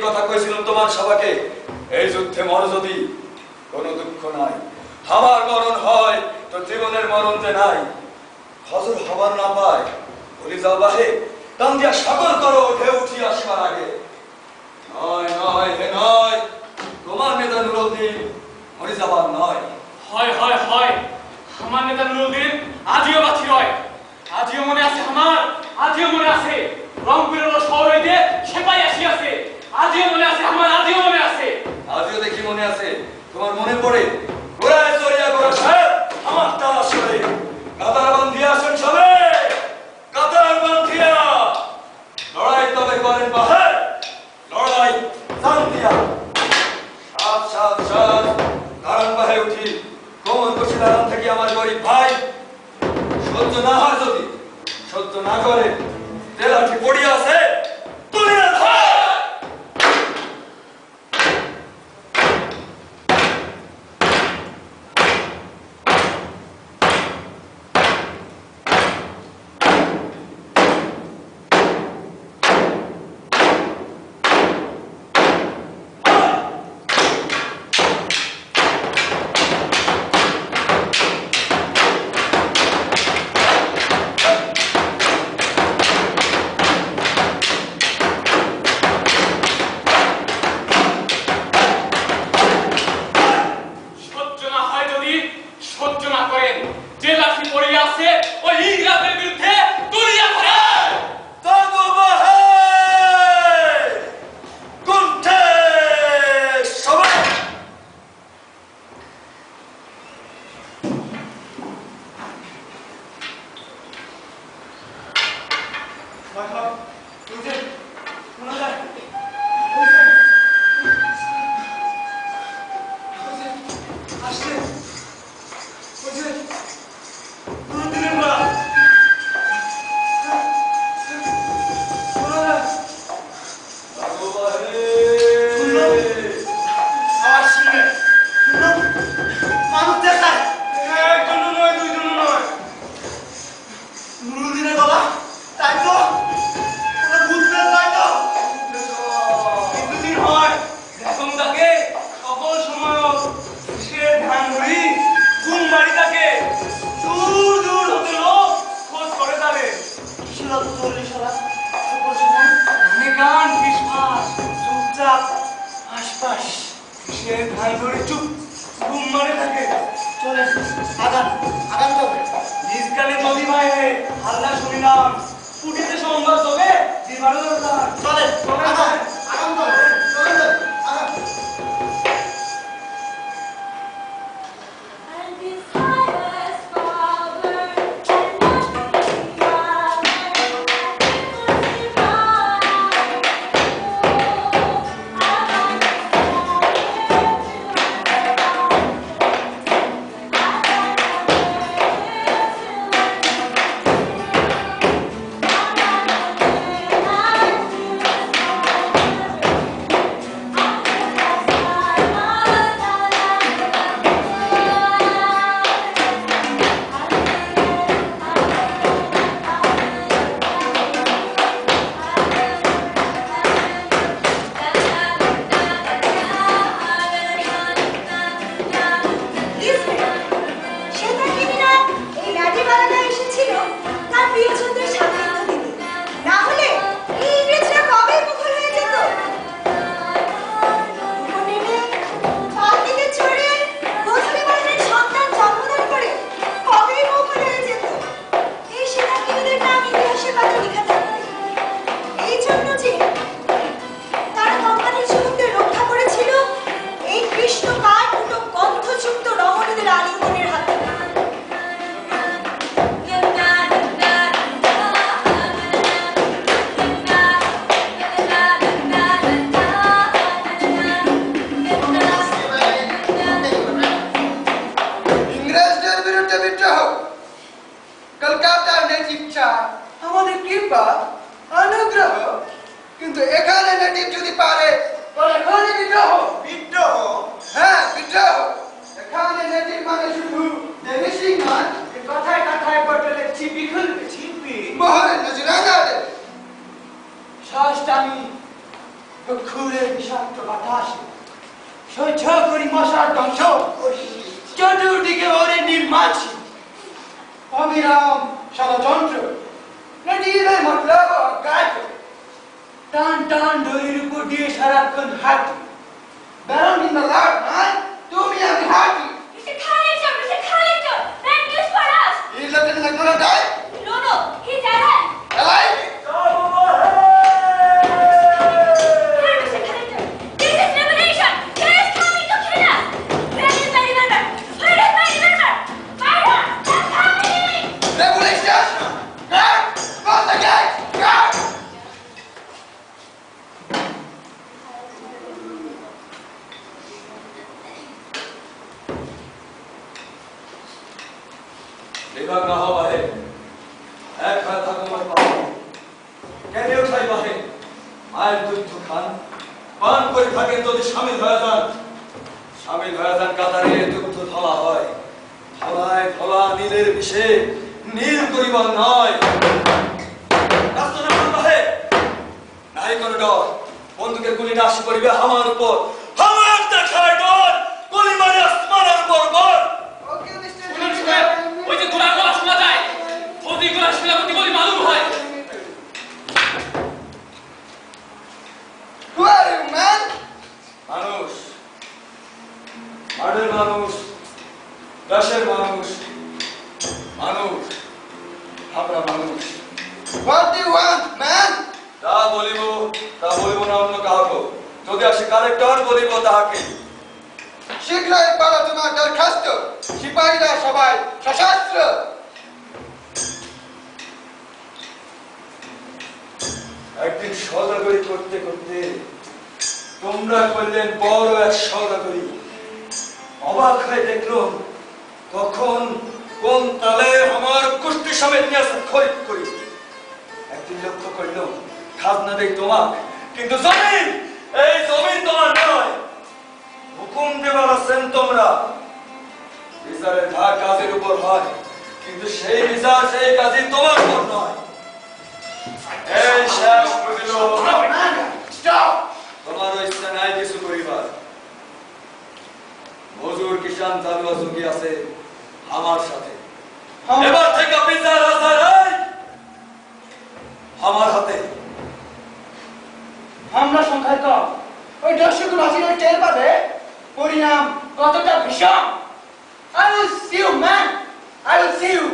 কথা কইছিলাম তোমার সবাকে, এই যুদ্ধে মর যদি কোনো দুঃখ নাই, আমার মরণ হয় তো জীবনের মরণ যে নাই। হজর হবার না পায় বলি যাও বাহে, কান দিয়া সাগর করো ঢেউ উঠি আসবার আগে। নয় নয় হে নয়, তোমার নেতা নুরুদ্দিন মরে যাবার নয়। হয় হয় হয়, আমার নেতা নুরুদ্দিন আজিও বাঁচি রয়। আজিও মনে আছে আমার, আজিও মনে আছে রংপুরের শহর হইতে সেপাই আসিয়াছে। আজিও মনে আছে আমার, আজিও মনে আছে। আজিও দেখি মনে আছে, তোমার মনে পড়ে গোড়ায় চড়িয়া গোড়া সাহেব আমার তালা সরে কাতার বান্ধিয়া আসেন সবে, কাতার বান্ধিয়া লড়াই তবে করেন বাহার, লড়াই জান দিয়া সাত সাত সাত দাঁড়ান বাহে উঠি, কোমর কষে দাঁড়ান থাকি আমার গরিব ভাই। সহ্য না হয় যদি, সহ্য না করে তেলাঠি পড়িয়া আছে তুলিয়া ধর। মানছি অবিরাম ষড়যন্ত্র নদীরের মতলব অজ্ঞাত টান টান দড়ির উপর দিয়ে সারাক্ষণ হাঁটি Baron in the Lord man তুমি আমি হাঁটি Mr. Carlington, Mr. Carlington, bad news for us. He's looking like gonna die. No, no, he's alive. Alive? Here, Mr. Carlington, this is revelation. He is coming to kill us. Where is my revolver? Where is my revolver? Fire! I'm coming! Revelation! Guard! Close the gate! Guard! বিভাগ না হওয়া হে এক হয়ে থাকো আমার পাও কেন উঠাই বাহে মায়ের দুধ খান পান করে থাকেন যদি স্বামী হয়ে যান কাতারে দুগ্ধ ধলা হয় ধলায় ধলা নীলের বিষে নীল করিবার নয় রাস্তা না বাহে নাই কোনো ডর বন্দুকের গুলি নাশ করিবে আমার উপর আমার দেখায় ডর গুলি মারি আসমানের উপর বর Okay, Mr. শুনুন সাহেব, ওই যে গোলার গলা শোনা যায় যদি গোলার শিলাপতি বলি মালুম হয় Who are you, man? মানুষ মাঠের মানুষ দেশের মানুষ মানুষ আমরা মানুষ What do you want, man? তা বলিব না অন্য কাউকে যদি আসে কালেক্টর বলিব তাহাকে শীঘ্রই পালা তোমার দরখাস্ত সিপাহীরা সবাই সশস্ত্র একদিন সওদাগরি করতে করতে তোমরা করলেন বড় এক সওদাগরি অবাক হয়ে দেখলো তখন কোন তালে আমার কুষ্টি সমেত নিয়ে আসে খরিদ করি একদিন লক্ষ্য করলো খাজনা দেই তোমার কিন্তু জমিন এই জমিন তোমার নয় হুকুম দেবার আছেন তোমরা বিচারের ভাগ কাজের উপর হয় কিন্তু সেই বিচার সেই কাজই তোমার উপর নয় এই শেষ বুঝিল Man, stop! তোমার ইচ্ছা নাই কিছু করিবার মজুর কিষান চালুয়া চুকি আছে আমার সাথে এবার থেকে বিচার আসার আমার হাতে আমরা সংখ্যায় কম ওই দর্শকগুলো আসলে টের পাবে পরিণাম কতটা ভীষণ I will see you, man! I will see you!